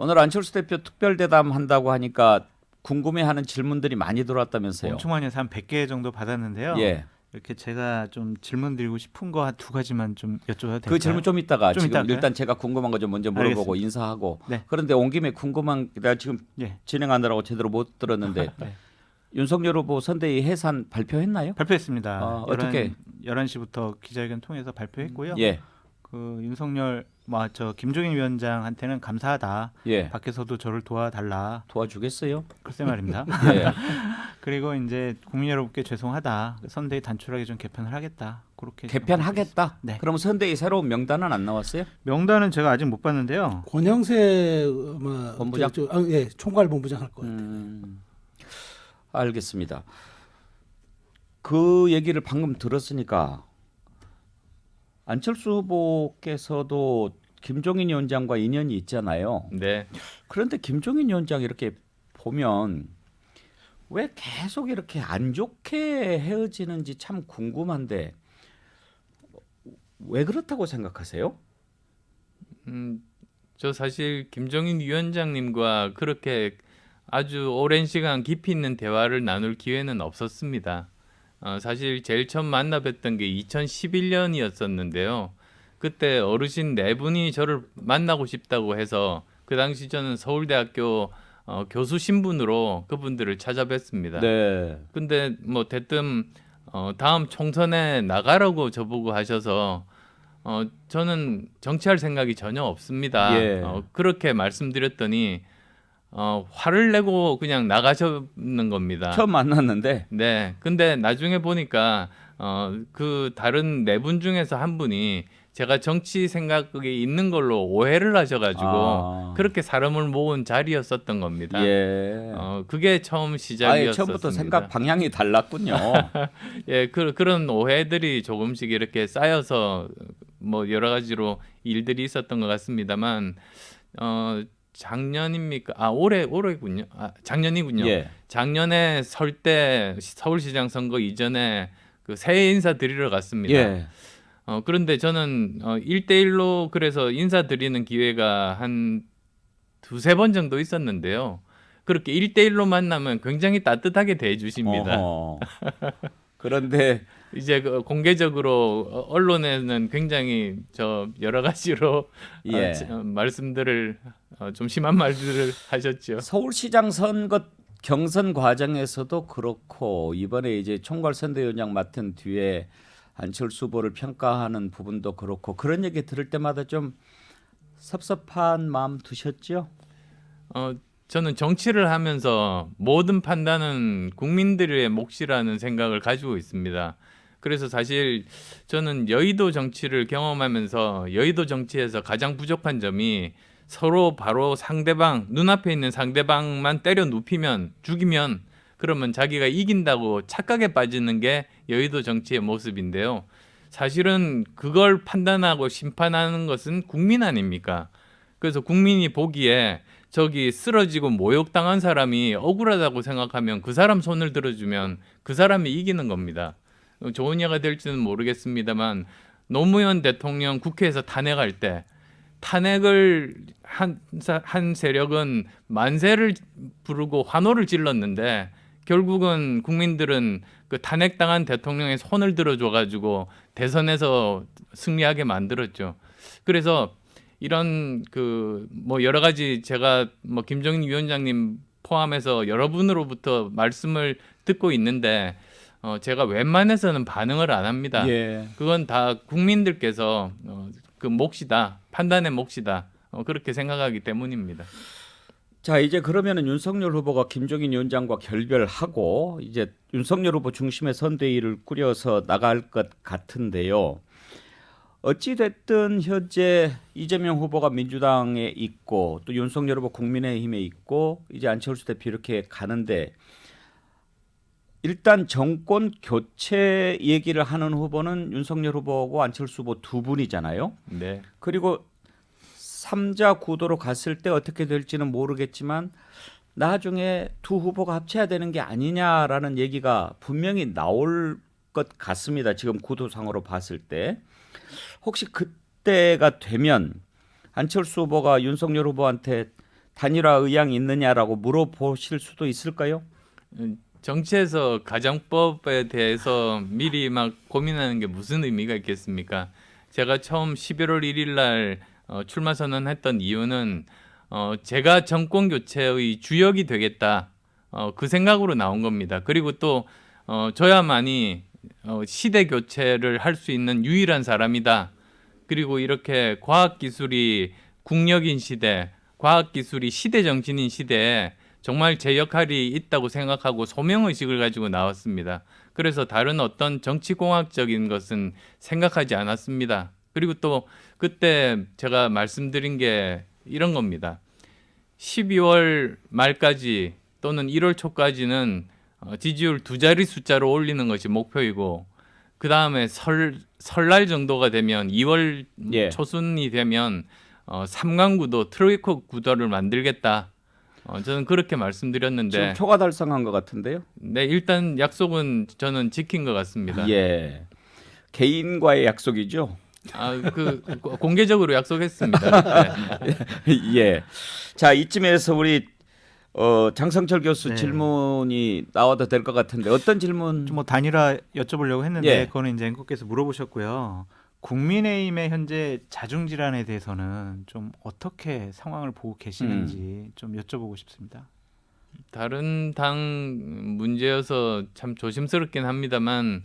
오늘 안철수 대표 특별대담 한다고 하니까 궁금해하는 질문들이 많이 들어왔다면서요. 엄청 많이 해서 한 100개 정도 받았는데요. 예. 이렇게 제가 좀 질문 드리고 싶은 거 한 두 가지만 좀 여쭤봐도 될까요? 그 질문 좀 이따가 좀 지금 이따 할까요? 일단 제가 궁금한 거 좀 먼저 물어보고 알겠습니다. 인사하고. 네. 그런데 온 김에 궁금한 내가 지금 예. 진행하느라고 제대로 못 들었는데 네. 윤석열 후보 선대위 해산 발표했나요? 발표했습니다. 어떻게? 11시부터 기자회견 통해서 발표했고요. 예. 그 윤석열 저 김종인 위원장한테는 감사하다. 예. 밖에서도 저를 도와달라. 도와주겠어요? 글쎄 말입니다. 예. 그리고 이제 국민 여러분께 죄송하다. 선대위 단촐하게 좀 개편을 하겠다. 그렇게 개편하겠다. 네. 그럼 선대위 새로운 명단은 안 나왔어요? 명단은 제가 아직 못 봤는데요. 권영세 본부장? 예, 총괄본부장 할 거예요. 알겠습니다. 그 얘기를 방금 들었으니까 안철수 후보께서도 김종인 위원장과 인연이 있잖아요. 네. 그런데 김종인 위원장 이렇게 보면 왜 계속 이렇게 안 좋게 헤어지는지 참 궁금한데 왜 그렇다고 생각하세요? 저 사실 김종인 위원장님과 그렇게 아주 오랜 시간 깊이 있는 대화를 나눌 기회는 없었습니다. 사실 제일 처음 만나 뵀던 게 2011년이었었는데요. 그때 어르신 네 분이 저를 만나고 싶다고 해서 그 당시 저는 서울대학교 교수 신분으로 그분들을 찾아뵀습니다. 네. 근데 뭐 대뜸 다음 총선에 나가라고 저보고 하셔서 저는 정치할 생각이 전혀 없습니다. 예. 그렇게 말씀드렸더니 화를 내고 그냥 나가셨는 겁니다. 처음 만났는데 네. 근데 나중에 보니까 그 다른 네 분 중에서 한 분이 제가 정치 생각이 있는 걸로 오해를 하셔가지고 그렇게 사람을 모은 자리였었던 겁니다. 예. 그게 처음 아예 시작이었습니다. 처음부터 생각 방향이 달랐군요. 예, 그런 오해들이 조금씩 이렇게 쌓여서 뭐 여러 가지로 일들이 있었던 것 같습니다만 작년입니까? 올해군요. 작년이군요. 예. 작년에 설 때 서울시장 선거 이전에 그 새해 인사 드리러 갔습니다. 예. 그런데 저는 1대1로 그래서 인사드리는 기회가 한 두세 번 정도 있었는데요. 그렇게 1대1로 만나면 굉장히 따뜻하게 대해주십니다. 그런데 이제 그 공개적으로 언론에는 굉장히 여러 가지로 예. 말씀들을 좀 심한 말들을 하셨죠. 서울시장 선거 경선 과정에서도 그렇고 이번에 이제 총괄선대위원장 맡은 뒤에 안철수 후보를 평가하는 부분도 그렇고 그런 얘기 들을 때마다 좀 섭섭한 마음 드셨죠? 저는 정치를 하면서 모든 판단은 국민들의 몫이라는 생각을 가지고 있습니다. 그래서 사실 저는 여의도 정치를 경험하면서 여의도 정치에서 가장 부족한 점이 서로 바로 상대방, 눈앞에 있는 상대방만 때려 눕히면 죽이면 그러면 자기가 이긴다고 착각에 빠지는 게 여의도 정치의 모습인데요. 사실은 그걸 판단하고 심판하는 것은 국민 아닙니까? 그래서 국민이 보기에 저기 쓰러지고 모욕당한 사람이 억울하다고 생각하면 그 사람 손을 들어주면 그 사람이 이기는 겁니다. 좋은 예가 될지는 모르겠습니다만 노무현 대통령 국회에서 탄핵할 때 탄핵을 한 세력은 만세를 부르고 환호를 질렀는데 결국은 국민들은 그 탄핵당한 대통령의 손을 들어줘가지고 대선에서 승리하게 만들었죠. 그래서 이런 뭐 여러 가지 제가 뭐 김종인 위원장님 포함해서 여러분으로부터 말씀을 듣고 있는데 제가 웬만해서는 반응을 안 합니다. 예. 그건 다 국민들께서 그 몫이다, 판단의 몫이다 그렇게 생각하기 때문입니다. 자 이제 그러면은 윤석열 후보가 김종인 위원장과 결별하고 이제 윤석열 후보 중심의 선대위를 꾸려서 나갈 것 같은데요. 어찌 됐든 현재 이재명 후보가 민주당에 있고 또 윤석열 후보 국민의힘에 있고 이제 안철수 대표 이렇게 가는데 일단 정권 교체 얘기를 하는 후보는 윤석열 후보고 안철수 후보 두 분이잖아요. 네. 그리고 3자 구도로 갔을 때 어떻게 될지는 모르겠지만 나중에 두 후보가 합쳐야 되는 게 아니냐라는 얘기가 분명히 나올 것 같습니다. 지금 구도상으로 봤을 때. 혹시 그때가 되면 안철수 후보가 윤석열 후보한테 단일화 의향이 있느냐라고 물어보실 수도 있을까요? 정치에서 가정법에 대해서 미리 막 고민하는 게 무슨 의미가 있겠습니까? 제가 처음 11월 1일 날 출마 선언했던 이유는 제가 정권 교체의 주역이 되겠다. 그 생각으로 나온 겁니다. 그리고 또 저야만이 시대 교체를 할 수 있는 유일한 사람이다. 그리고 이렇게 과학기술이 국력인 시대, 과학기술이 시대 정신인 시대에 정말 제 역할이 있다고 생각하고 소명의식을 가지고 나왔습니다. 그래서 다른 어떤 정치공학적인 것은 생각하지 않았습니다. 그리고 또 그때 제가 말씀드린 게 이런 겁니다. 12월 말까지 또는 1월 초까지는 지지율 2자리 숫자로 올리는 것이 목표이고 그 다음에 설날 정도가 되면 2월 예. 초순이 되면 삼강구도 트로이코 구도를 만들겠다. 저는 그렇게 말씀드렸는데 지금 초과 달성한 것 같은데요. 네, 일단 약속은 저는 지킨 것 같습니다. 예. 개인과의 약속이죠. 공개적으로 약속했습니다. 네. 예. 자, 이쯤에서 우리 장성철 교수 네. 질문이 나와도 될 것 같은데 어떤 질문? 좀 뭐 단일화 여쭤보려고 했는데 예. 그거는 이제 앵커께서 물어보셨고요. 국민의힘의 현재 자중 질환에 대해서는 좀 어떻게 상황을 보고 계시는지 좀 여쭤보고 싶습니다. 다른 당 문제여서 참 조심스럽긴 합니다만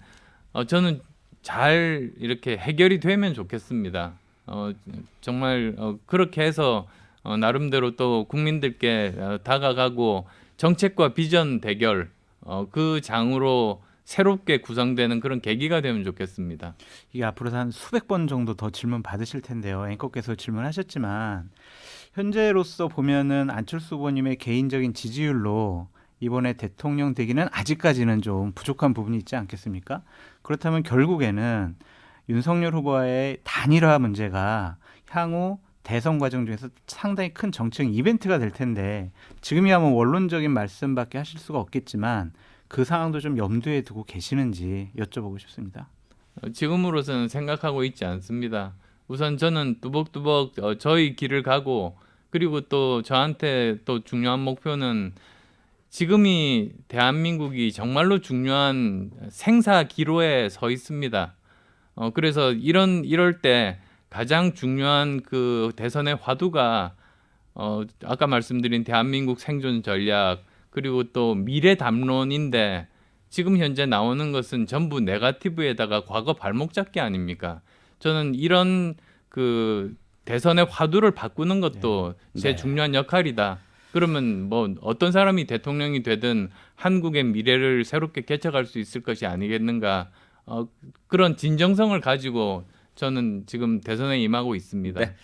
저는 잘 이렇게 해결이 되면 좋겠습니다. 정말 그렇게 해서 나름대로 또 국민들께 다가가고 정책과 비전 대결 그 장으로 새롭게 구성되는 그런 계기가 되면 좋겠습니다. 이게 앞으로 한 수백 번 정도 더 질문 받으실 텐데요. 앵커께서 질문하셨지만 현재로서 보면은 안철수 후보님의 개인적인 지지율로 이번에 대통령 되기는 아직까지는 좀 부족한 부분이 있지 않겠습니까? 그렇다면 결국에는 윤석열 후보와의 단일화 문제가 향후 대선 과정 중에서 상당히 큰 정치적 이벤트가 될 텐데 지금이야 뭐 원론적인 말씀밖에 하실 수가 없겠지만 그 상황도 좀 염두에 두고 계시는지 여쭤보고 싶습니다. 지금으로서는 생각하고 있지 않습니다. 우선 저는 뚜벅뚜벅 저희 길을 가고 그리고 또 저한테 또 중요한 목표는 지금이 대한민국이 정말로 중요한 생사 기로에 서 있습니다. 그래서 이럴 때 가장 중요한 그 대선의 화두가 아까 말씀드린 대한민국 생존 전략 그리고 또 미래 담론인데 지금 현재 나오는 것은 전부 네거티브에다가 과거 발목 잡기 아닙니까? 저는 이런 그 대선의 화두를 바꾸는 것도 제 네. 중요한 역할이다. 그러면 뭐 어떤 사람이 대통령이 되든 한국의 미래를 새롭게 개척할 수 있을 것이 아니겠는가? 그런 진정성을 가지고 저는 지금 대선에 임하고 있습니다. 네.